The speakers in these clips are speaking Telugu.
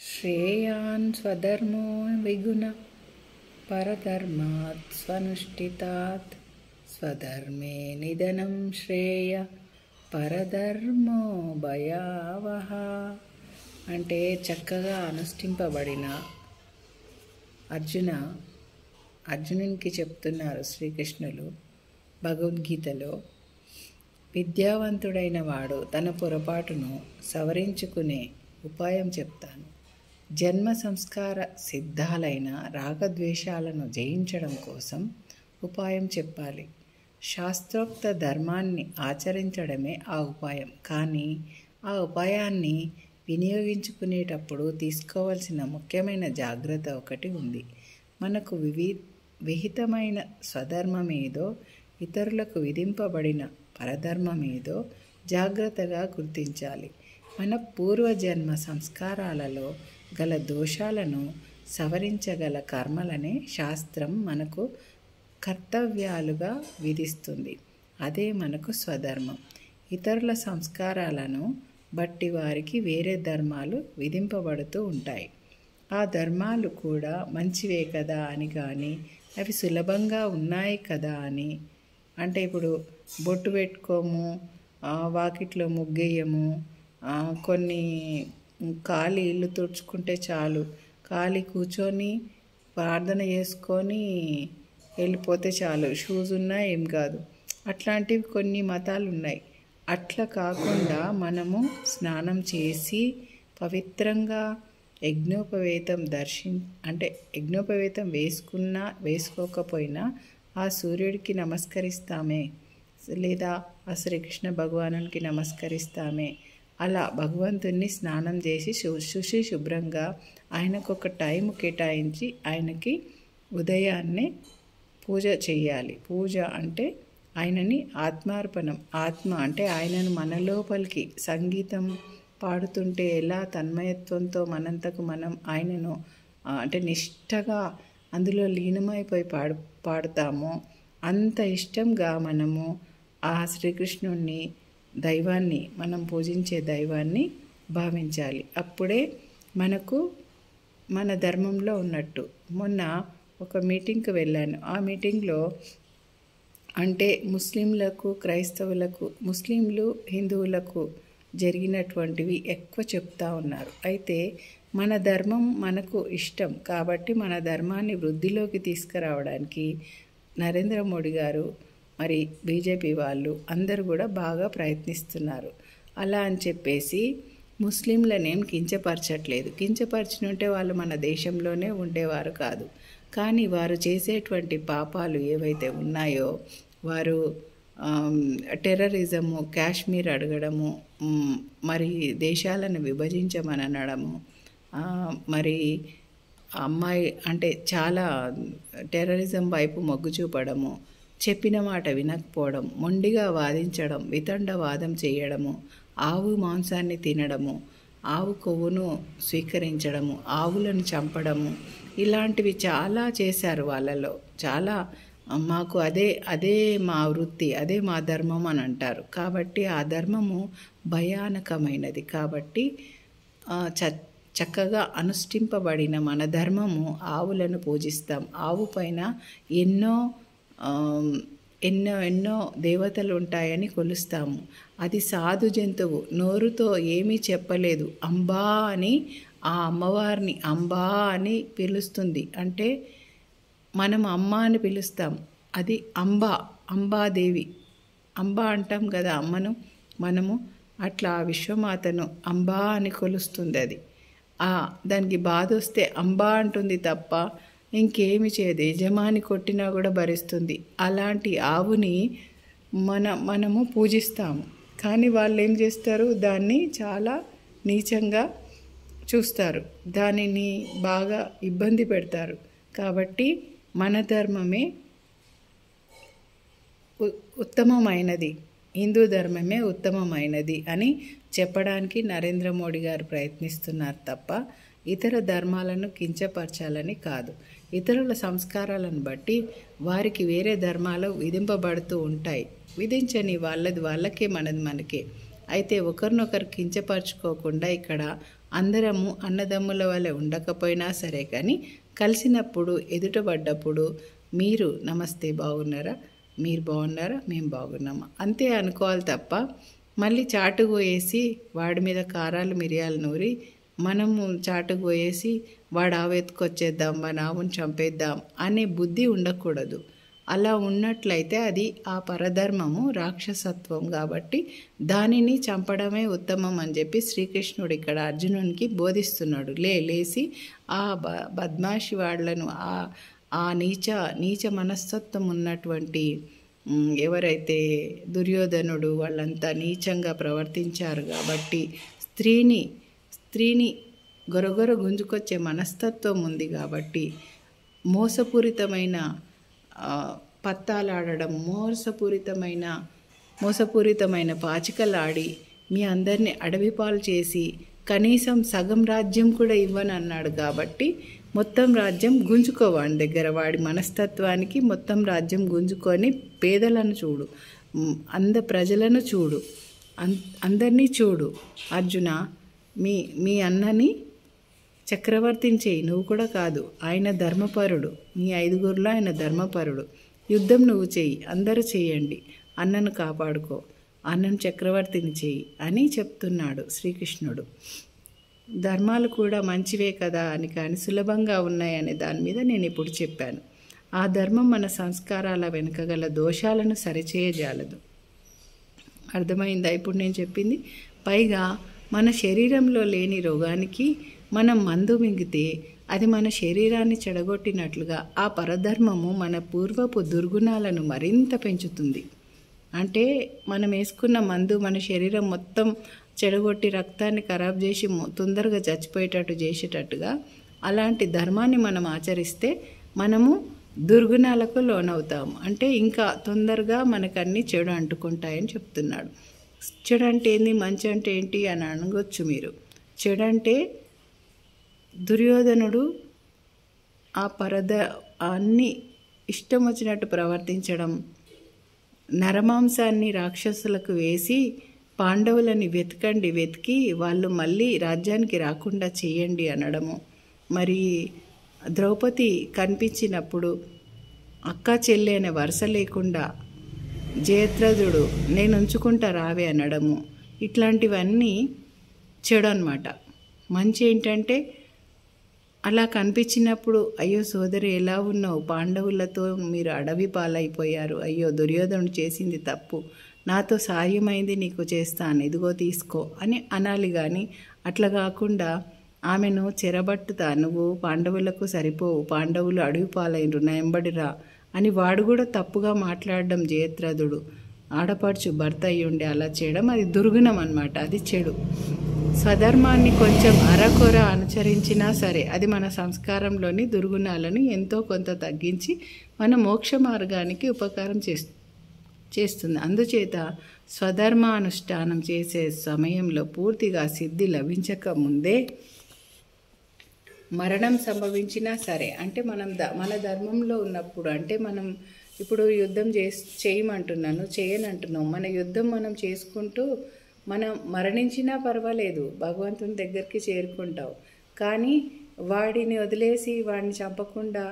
श्रेयान् स्वधर्मो विगुण परधर्मात् स्वनुष्ठितात् स्वधर्मे निधनं श्रेय పరధర్మో భయావహ. అంటే చక్కగా అనుష్ఠింపబడిన అర్జునునికి చెప్తున్నారు శ్రీకృష్ణులు భగవద్గీతలో. విద్యావంతుడైన వాడు తన పొరపాటును సవరించుకునే ఉపాయం చెప్తాను. జన్మ సంస్కార సిద్ధాలైన రాగద్వేషాలను జయించడం కోసం ఉపాయం చెప్పాలి. శాస్త్రోక్త ధర్మాన్ని ఆచరించడమే ఆ ఉపాయం. కానీ ఆ ఉపాయాన్ని వినియోగించుకునేటప్పుడు తీసుకోవాల్సిన ముఖ్యమైన జాగ్రత్త ఒకటి ఉంది. మనకు విహితమైన స్వధర్మమేదో, ఇతరులకు విధింపబడిన పరధర్మమేదో జాగ్రత్తగా గుర్తించాలి. మన పూర్వజన్మ సంస్కారాలలో గల దోషాలను సవరించగల కర్మలనే శాస్త్రం మనకు కర్తవ్యాలుగా విధిస్తుంది. అదే మనకు స్వధర్మం. ఇతరుల సంస్కారాలను బట్టి వారికి వేరే ధర్మాలు విధింపబడుతూ ఉంటాయి. ఆ ధర్మాలు కూడా మంచివే కదా అని కానీ, అవి సులభంగా ఉన్నాయి కదా అని, అంటే ఇప్పుడు బొట్టు పెట్టుకోము, వాకిట్లో ముగ్గేయము, కొన్ని ఖాళీ ఇల్లు తుడుచుకుంటే చాలు, ఖాళీ కూర్చొని ప్రార్థన చేసుకొని వెళ్ళిపోతే చాలు, షూస్ ఉన్నా ఏం కాదు, అట్లాంటివి కొన్ని మతాలు ఉన్నాయి. అట్లా కాకుండా మనము స్నానం చేసి పవిత్రంగా యజ్ఞోపవేతం యజ్ఞోపవేతం వేసుకున్నా వేసుకోకపోయినా ఆ సూర్యుడికి నమస్కరిస్తామే, లేదా ఆ శ్రీకృష్ణ భగవానునికి నమస్కరిస్తామే. అలా భగవంతుణ్ణి స్నానం చేసి శుభ్రంగా ఆయనకు ఒక టైం కేటాయించి ఆయనకి ఉదయాన్నే పూజ చేయాలి. పూజ అంటే ఆయనని ఆత్మార్పణం. ఆత్మ అంటే ఆయనను మన లోపలికి సంగీతం పాడుతుంటే ఎలా తన్మయత్వంతో మనంతకు మనం ఆయనను అంటే నిష్టగా అందులో లీనమైపోయి పాడుతామో అంత ఇష్టంగా మనము ఆ శ్రీకృష్ణుణ్ణి, దైవాన్ని, మనం పూజించే దైవాన్ని భావించాలి. అప్పుడే మనకు మన ధర్మంలో ఉన్నట్టు. మొన్న ఒక మీటింగ్కి వెళ్ళాను. ఆ మీటింగ్లో అంటే ముస్లింలకు, క్రైస్తవులకు, ముస్లింలు, హిందువులకు జరిగినటువంటివి ఎక్కువ చెప్తా ఉన్నారు. అయితే మన ధర్మం మనకు ఇష్టం కాబట్టి మన ధర్మాన్ని వృద్ధిలోకి తీసుకురావడానికి నరేంద్ర మోడీ గారు, మరి బీజేపీ వాళ్ళు అందరూ కూడా బాగా ప్రయత్నిస్తున్నారు. అలా అని చెప్పేసి ముస్లింలనేం కించపరచట్లేదు. కించపరిచినుంటే వాళ్ళు మన దేశంలోనే ఉండేవారు కాదు. కానీ వారు చేసేటువంటి పాపాలు ఏవైతే ఉన్నాయో, వారు టెర్రరిజము, కాశ్మీర్ అడగడము, మరి దేశాలను విభజించమని అనడము, మరి అమ్మాయి అంటే చాలా టెర్రరిజం వైపు మొగ్గు చూపడము, చెప్పిన మాట వినకపోవడం, మొండిగా వాదించడం, వితండవాదం చేయడము, ఆవు మాంసాన్ని తినడము, ఆవు కొవ్వును స్వీకరించడము, ఆవులను చంపడము, ఇలాంటివి చాలా చేశారు వాళ్ళలో. చాలా మాకు అదే మా వృత్తి, అదే మా ధర్మం అని అంటారు. కాబట్టి ఆ ధర్మము భయానకమైనది. కాబట్టి చక్కగా అనుష్ఠింపబడిన మన ధర్మము ఆవులను పూజిస్తాం. ఆవు పైన ఎన్నో దేవతలు ఉంటాయని కొలుస్తాము. అది సాధు జంతువు, నోరుతో ఏమీ చెప్పలేదు, అంబా అని ఆ అమ్మవారిని అంబా అని పిలుస్తుంది. అంటే మనం అమ్మ అని పిలుస్తాం, అది అంబాదేవి. అంబా అంటాం కదా అమ్మను మనము, అట్లా విశ్వమాతను అంబా అని కొలుస్తుంది. అది దానికి బాధ వస్తే అంబా అంటుంది తప్ప ఇంకేమి చేయదు. యజమాని కొట్టినా కూడా భరిస్తుంది. అలాంటి ఆవుని మనము పూజిస్తాము. కానీ వాళ్ళు ఏం చేస్తారు, దాన్ని చాలా నీచంగా చూస్తారు, దానిని బాగా ఇబ్బంది పెడతారు. కాబట్టి మన ధర్మమే ఉత్తమమైనది, హిందూ ధర్మమే ఉత్తమమైనది అని చెప్పడానికి నరేంద్ర మోడీ గారు ప్రయత్నిస్తున్నారు తప్ప ఇతర ధర్మాలను కించపరచాలని కాదు. ఇతరుల సంస్కారాలను బట్టి వారికి వేరే ధర్మాలు విధింపబడుతూ ఉంటాయి. విధించని వాళ్ళది వాళ్ళకే, మనది మనకే. అయితే ఒకరినొకరు కించపరచుకోకుండా ఇక్కడ అందరము అన్నదమ్ముల వలె ఉండకపోయినా సరే కానీ కలిసినప్పుడు ఎదుటపడ్డప్పుడు మీరు నమస్తే బాగున్నారా, మీరు బాగున్నారా, మేము బాగున్నామా అంతే అనుకోవాలి తప్ప మళ్ళీ చాటుకు పోయేసి వాడి మీద కారాలు మిరియాలు నూరి మనము చాటుకు పోయేసి వాడు ఆవెత్తుకొచ్చేద్దాం మన ఆవును చంపేద్దాం అనే బుద్ధి ఉండకూడదు. అలా ఉన్నట్లయితే అది ఆ పరధర్మము రాక్షసత్వం కాబట్టి దానిని చంపడమే ఉత్తమం అని చెప్పి శ్రీకృష్ణుడు ఇక్కడ అర్జునునికి బోధిస్తున్నాడు. లేచి ఆ బద్మాషి వాళ్ళను ఆ నీచ మనస్తత్వం ఉన్నటువంటి ఎవరైతే దుర్యోధనుడు వాళ్ళంతా నీచంగా ప్రవర్తించారు కాబట్టి స్త్రీని గొరగొర గుంజుకొచ్చే మనస్తత్వం ఉంది కాబట్టి మోసపూరితమైన పత్తాలాడడం, మోసపూరితమైన పాచికలాడి మీ అందరినీ అడవి పాలు చేసి కనీసం సగం రాజ్యం కూడా ఇవ్వను అన్నాడు. కాబట్టి మొత్తం రాజ్యం గుంజుకోవాడి దగ్గర, వాడి మనస్తత్వానికి మొత్తం రాజ్యం గుంజుకొని పేదలను చూడు, ప్రజలను చూడు, అందరినీ చూడు. అర్జున, మీ అన్నని చక్రవర్తిని చేయి, నువ్వు కూడా కాదు, ఆయన ధర్మపరుడు, మీ 5గురిలో ఆయన ధర్మపరుడు. యుద్ధం నువ్వు చేయి, అందరూ చేయండి, అన్నను కాపాడుకో, అన్నను చక్రవర్తిని చేయి అని చెప్తున్నాడు శ్రీకృష్ణుడు. ధర్మాలు కూడా మంచివే కదా అని కానీ సులభంగా ఉన్నాయనే దాని మీద నేను ఇప్పుడు చెప్పాను. ఆ ధర్మం మన సంస్కారాల వెనుకగల దోషాలను సరిచేయజాలదు. అర్థమైందా ఇప్పుడు నేను చెప్పింది? పైగా మన శరీరంలో లేని రోగానికి మనం మందు మింగితే అది మన శరీరాన్ని చెడగొట్టినట్లుగా ఆ పరధర్మము మన పూర్వపు దుర్గుణాలను మరింత పెంచుతుంది. అంటే మనం వేసుకున్న మందు మన శరీరం మొత్తం చెడగొట్టి రక్తాన్ని ఖరాబ్ చేసి తొందరగా చచ్చిపోయేటట్టు చేసేటట్టుగా అలాంటి ధర్మాన్ని మనం ఆచరిస్తే మనము దుర్గుణాలకు లోనవుతాము. అంటే ఇంకా తొందరగా మనకన్నీ చెడు అంటుకుంటాయని చెప్తున్నాడు. చెడు అంటే ఏంది, మంచి అంటే ఏంటి అని అనగొచ్చు మీరు. చెడు అంటే దుర్యోధనుడు అన్ని ఇష్టం వచ్చినట్టు ప్రవర్తించడం, నరమాంసాన్ని రాక్షసులకు వేసి పాండవులని వెతికి వాళ్ళు మళ్ళీ రాజ్యానికి రాకుండా చేయండి అనడము. మరి ద్రౌపది కనిపించినప్పుడు అక్క చెల్లి అనే వరుస లేకుండా జయద్రథుడు నేను ఉంచుకుంటా రావే అనడము. ఇట్లాంటివన్నీ చెడు అన్నమాట. మంచి ఏంటంటే అలా కనిపించినప్పుడు అయ్యో సోదరి ఎలా ఉన్నావు, పాండవులతో మీరు అడవి పాలైపోయారు, అయ్యో దుర్యోధనుడు చేసింది తప్పు, నాతో సాయమైంది నీకు చేస్తాను, ఇదిగో తీసుకో అని అనాలి. కానీ అట్లా కాకుండా ఆమెను చెరబట్టుతా, నువ్వు పాండవులకు సరిపోవు, పాండవులు అడవి పాలైనరు, నా ఎంబడిరా అని వాడు కూడా తప్పుగా మాట్లాడడం. జయద్రథుడు ఆడపడుచు భర్త అయ్యుండి అలా చేయడం అది దుర్గుణం అన్నమాట, అది చెడు. స్వధర్మాన్ని కొంచెం అరకొర అనుసరించినా సరే అది మన సంస్కారంలోని దుర్గుణాలను ఎంతో కొంత తగ్గించి మన మోక్ష మార్గానికి ఉపకారం చేస్తుంది. అందుచేత స్వధర్మానుష్ఠానం చేసే సమయంలో పూర్తిగా సిద్ధి లభించక ముందే మరణం సంభవించినా సరే, అంటే మన ధర్మంలో ఉన్నప్పుడు, అంటే మనం ఇప్పుడు యుద్ధం చేయమంటున్నాను, చేయనంటున్నాం, మన యుద్ధం మనం చేసుకుంటూ మనం మరణించినా పర్వాలేదు, భగవంతుని దగ్గరికి చేరుకుంటావు. కానీ వాడిని వదిలేసి వాడిని చంపకుండా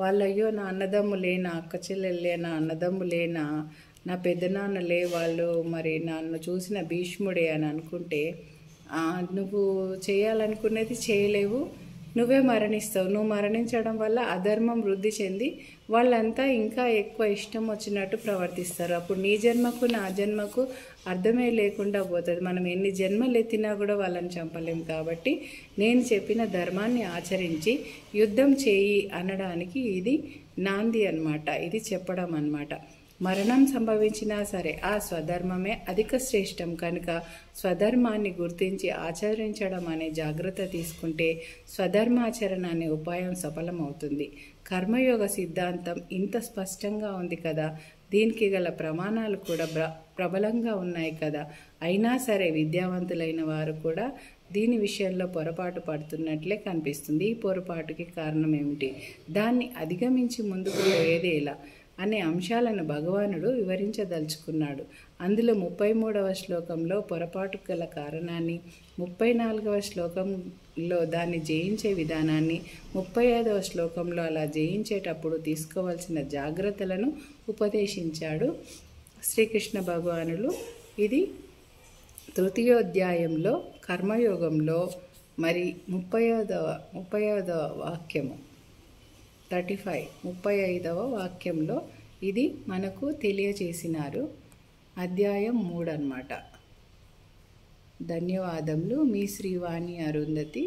వాళ్ళయ్యో నా అన్నదమ్ములే, నా అక్క చెల్లెళ్ళే, నా అన్నదమ్ములే, నా పెద్దనాన్నలే, వాళ్ళు మరి నన్ను చూసిన భీష్ముడే అని అనుకుంటే నువ్వు చేయాలనుకునేది చేయలేవు, నువ్వే మరణిస్తావు. నువ్వు మరణించడం వల్ల అధర్మం వృద్ధి చెంది వాళ్ళంతా ఇంకా ఎక్కువ ఇష్టం వచ్చినట్టు ప్రవర్తిస్తారు. అప్పుడు నీ జన్మకు నా జన్మకు అర్థమే లేకుండా పోతుంది. మనం ఎన్ని జన్మలు ఎత్తినా కూడా వాళ్ళని చంపలేం. కాబట్టి నేను చెప్పిన ధర్మాన్ని ఆచరించి యుద్ధం చేయి అనడానికి ఇది నాంది అన్నమాట, ఇది చెప్పడం అన్నమాట. మరణం సంభవించినా సరే ఆ స్వధర్మమే అధిక శ్రేష్టం కనుక స్వధర్మాన్ని గుర్తించి ఆచరించడం అనే జాగ్రత్త తీసుకుంటే స్వధర్మాచరణ అనే ఉపాయం సఫలమవుతుంది. కర్మయోగ సిద్ధాంతం ఇంత స్పష్టంగా ఉంది కదా, దీనికి గల ప్రమాణాలు కూడా ప్రబలంగా ఉన్నాయి కదా. అయినా సరే విద్యావంతులైన వారు కూడా దీని విషయంలో పొరపాటు పడుతున్నట్లే కనిపిస్తుంది. ఈ పొరపాటుకి కారణం ఏమిటి? దాన్ని అధిగమించి ముందుకు పోయేది ఎలా? అనే అంశాలను భగవానుడు వివరించదలుచుకున్నాడు. అందులో 33వ శ్లోకంలో పొరపాటు గల కారణాన్ని, 34వ శ్లోకంలో దాన్ని జయించే విధానాన్ని, 35వ శ్లోకంలో అలా జయించేటప్పుడు తీసుకోవాల్సిన జాగ్రత్తలను ఉపదేశించాడు శ్రీకృష్ణ భగవానులు. ఇది తృతీయోధ్యాయంలో కర్మయోగంలో మరి 35వ వాక్యము 35వ వాక్యంలో ఇది మనకు తెలియచేసినారు. అధ్యాయం 3 అన్నమాట. ధన్యవాదములు. మీ శ్రీవాణి అరుంధతి.